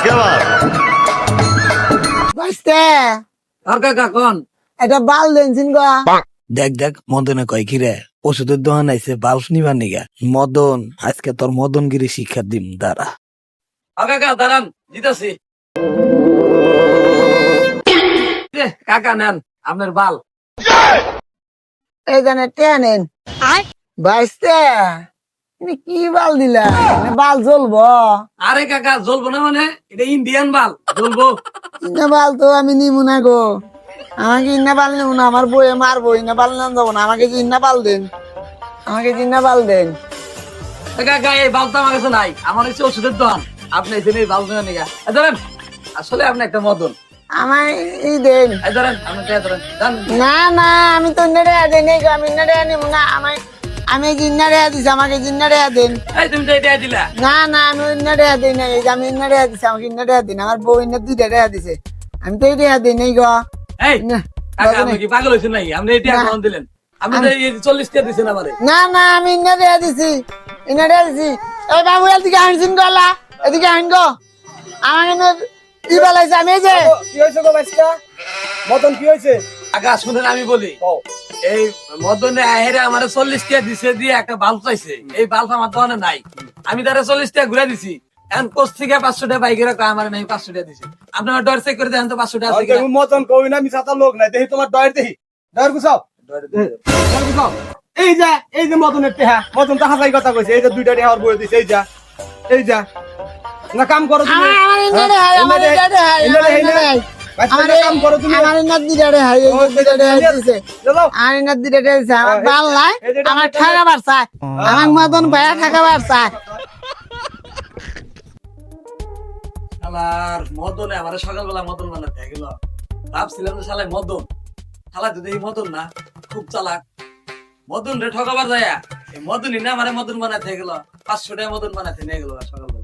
क्या बात। বাইস্তে আর কাকা কোন এটা বাল দেনছিন গো। দেখ দেখ মদনে কয় কি রে ওষুধের দোকান আইছে বাল্ব নিবার নিগা মদন আজকে তোর মদনগিরি শিক্ষা দিম দাঁড়া। আর কাকা দাঁড়ান জিতাছি কাকা নেন আপনার বাল এই জানে টেনেন বাইস্তে কি বাল দিলা বাল জ্বলবো? আরে কাকা জ্বলবো না মানে এটা ইন্ডিয়ান বাল জ্বলবো ইন্না বাল তো আমি নিবো না গো, আমাকে ইন্না বাল নেবো না, আমার বইয়ে মারবো, ইন্না বাল না যাবো না, আমাকে যে ইন্না বাল দেন, আমাকে যে ইন্না বাল দেন। কাকা এই বাল তো আমার কাছে নাই, আমার হচ্ছে ওষুধের দোকান, আপনি এসে এই বাল কিনে নিয়ে ধরেন, আসলে আপনি একটা মদন আমার ই দেন। এই ধরেন আপনি ধরেন জান না না আমি তো ইন্না রেয়া দেন, এই গো, আমি ইন্না রেয়া নেবো না, আমি জিন্না রেয়া দিছি, আমাকে জিন্না রেয়া দেন। এই তুমি তো এটা দিলা না না আমি ইন্না রেয়া দিই না, এই যে আমি ইন্না রেয়া দিছি, আমাকে ইন্না রেয়া দিন, আমার বউ ইন্না দুইটা রেয়া দিছে, আমি তো এই রেয়া দিই নাই গো। এই না, কাকা আপনি কি পাগল হয়েছেন নাকি? আপনি এটা না। কোন দিলেন? আপনি তো এই 40 টাকা দিছেন আমারে। না না আমি ইন্না রেয়া দিছি, ইন্না রেয়া দিছি। এই বাবু এদিকে আনছিন গলা, এদিকে আইন গো, আমাকে না ই বলাইছে, আমি এই যে কি হয়েছে গো বাচ্চা? মদন কি হয়েছে? কাকা শুনেন আমি বলি, এই মদনে আহেরে আমারে 40 টাকা দিছে, দিয়ে একটা বাল্ব চাইছে, এই বাল্ব আমার দোকানে নাই, আমি তারে 40 টাকা ঘুরে দিছি, এখন কোচ থেকে 500 টাকা বাইকের আমার নাই 500 টাকা দিছে, আপনি আমার ডর চেক করে দেখেন তো 500 টাকা আছে কিনা। তুমি মদন কই না, মিছাতা লোক নাই, দেখি তোমার ডয়ের দেখি, ডয়ের গুছাও, ডয়ের গুছাও। এই যে মদনের টেহা, মদন তো হাসাই কথা কইছে, এই যে দুইটা টেহা ওর বই দিছে, এই যা না কাম করো তুমি, আমার ইন্না রে হাই, আমার ইন্না রে হাই, আমার ইন্না রে হাই, আমার কাম করো তুমি, আমার ইন্না দিটা রে হাই, এই দিটা রে হাই দিছে, চলো আমার ইন্না দিটা রে দিছে, আমার বাল নাই, আমার ঠাকা বাড়ছে, আমার মদন ভাইয়া ঠাকা বাড়ছে। আমার মদনে আমার সকালবেলা মদন বানাতে গেল, ভাবছিলাম যে শালায় মদন, শালা তো দেখি মদন না, খুব চালাক, মদন রে ঠকাবার যায়, এই মদনই না আমার মদন বানাতে গেল, 500 টাকা মদন বানাতে নিয়ে গেল সকালবেলা।